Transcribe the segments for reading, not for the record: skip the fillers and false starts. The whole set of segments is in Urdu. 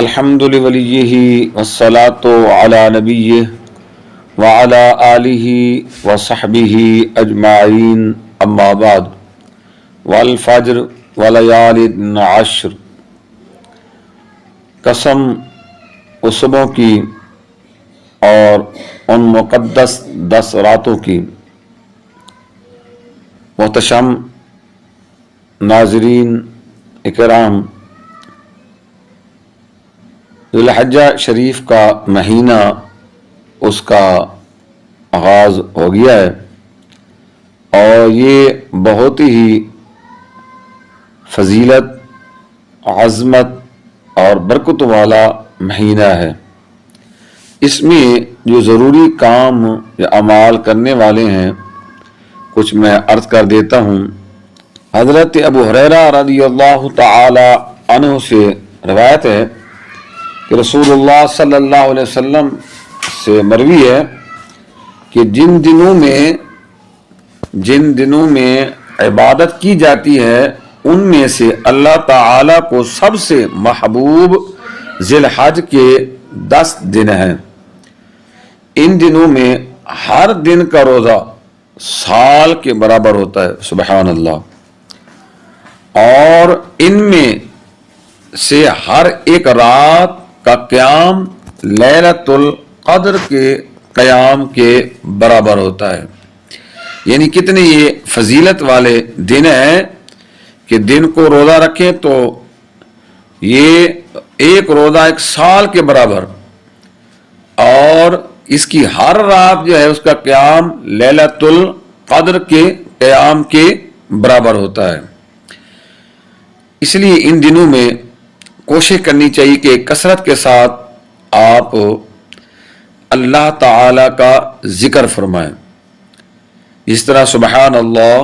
الحمد لولیہ والصلاۃ علی نبیہ وعلی آلہ وصحبہ اجمعین اما بعد والفجر ولیال عشر، قسم اس صبح کی اور ان مقدس 10 راتوں کی۔ محتشم ناظرین اکرام، ذو الحجہ شریف کا مہینہ اس کا آغاز ہو گیا ہے اور یہ بہت ہی فضیلت، عظمت اور برکت والا مہینہ ہے۔ اس میں جو ضروری کام یا اعمال کرنے والے ہیں کچھ میں عرض کر دیتا ہوں۔ حضرت ابو ہریرہ رضی اللہ تعالی عنہ سے روایت ہے کہ رسول اللہ صلی اللہ علیہ وسلم سے مروی ہے کہ جن دنوں میں عبادت کی جاتی ہے ان میں سے اللہ تعالی کو سب سے محبوب ذی الحج کے 10 دن ہیں۔ ان دنوں میں ہر دن کا روزہ سال کے برابر ہوتا ہے، سبحان اللہ، اور ان میں سے ہر ایک رات کا قیام لیلۃ القدر کے قیام کے برابر ہوتا ہے۔ یعنی کتنے یہ فضیلت والے دن ہیں کہ دن کو روزہ رکھیں تو یہ ایک روزہ 1 سال کے برابر، اور اس کی ہر رات جو ہے اس کا قیام لیلۃ القدر کے قیام کے برابر ہوتا ہے۔ اس لیے ان دنوں میں کوشش کرنی چاہیے کہ کثرت کے ساتھ آپ اللہ تعالی کا ذکر فرمائیں، اس طرح سبحان اللہ،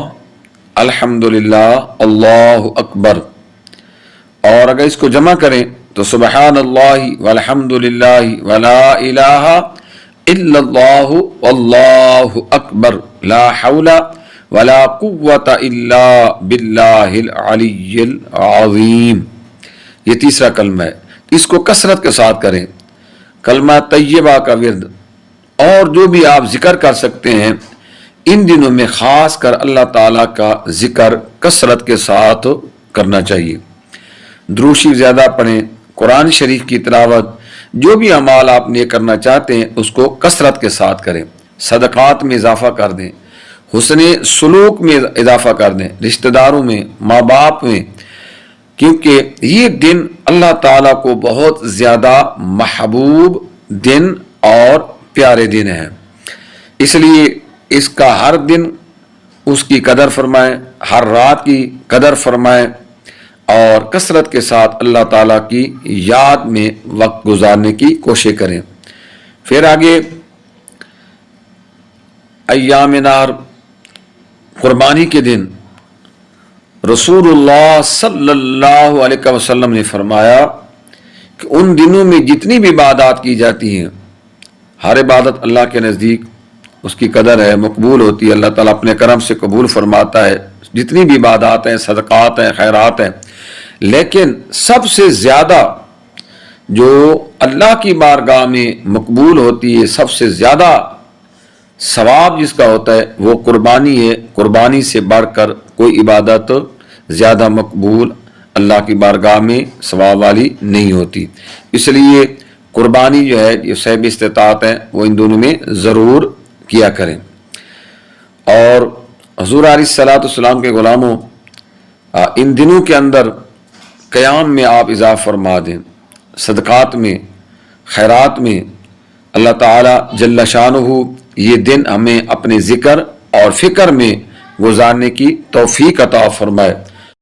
الحمدللہ، اللہ اکبر، اور اگر اس کو جمع کریں تو سبحان اللہ والحمدللہ ولا الہ الا اللہ واللہ اکبر لا حول ولا قوة الا باللہ العلی العظیم۔ یہ تیسرا کلمہ ہے، اس کو کثرت کے ساتھ کریں۔ کلمہ طیبہ کا ورد اور جو بھی آپ ذکر کر سکتے ہیں ان دنوں میں خاص کر اللہ تعالیٰ کا ذکر کثرت کے ساتھ کرنا چاہیے۔ درود شریف زیادہ پڑھیں، قرآن شریف کی تلاوت، جو بھی اعمال آپ نے کرنا چاہتے ہیں اس کو کثرت کے ساتھ کریں۔ صدقات میں اضافہ کر دیں، حسن سلوک میں اضافہ کر دیں، رشتہ داروں میں، ماں باپ میں، کیونکہ یہ دن اللہ تعالیٰ کو بہت زیادہ محبوب دن اور پیارے دن ہیں۔ اس لیے اس کا ہر دن اس کی قدر فرمائیں، ہر رات کی قدر فرمائیں اور کثرت کے ساتھ اللہ تعالیٰ کی یاد میں وقت گزارنے کی کوشش کریں۔ پھر آگے ایام نحر، قربانی کے دن، رسول اللہ صلی اللہ علیہ وسلم نے فرمایا کہ ان دنوں میں جتنی بھی عبادات کی جاتی ہیں، ہر عبادت اللہ کے نزدیک اس کی قدر ہے، مقبول ہوتی ہے، اللہ تعالیٰ اپنے کرم سے قبول فرماتا ہے۔ جتنی بھی عبادات ہیں، صدقات ہیں، خیرات ہیں، لیکن سب سے زیادہ جو اللہ کی بارگاہ میں مقبول ہوتی ہے، سب سے زیادہ ثواب جس کا ہوتا ہے وہ قربانی ہے۔ قربانی سے بڑھ کر کوئی عبادت زیادہ مقبول اللہ کی بارگاہ میں ثواب والی نہیں ہوتی۔ اس لیے قربانی جو ہے یہ صاحب استطاعت ہے وہ ان دونوں میں ضرور کیا کریں۔ اور حضور علیہ الصلوۃ والسلام کے غلاموں، ان دنوں کے اندر قیام میں آپ اضافہ فرما دیں، صدقات میں، خیرات میں۔ اللہ تعالی جل شانہ یہ دن ہمیں اپنے ذکر اور فکر میں گزارنے کی توفیق عطا فرمائے۔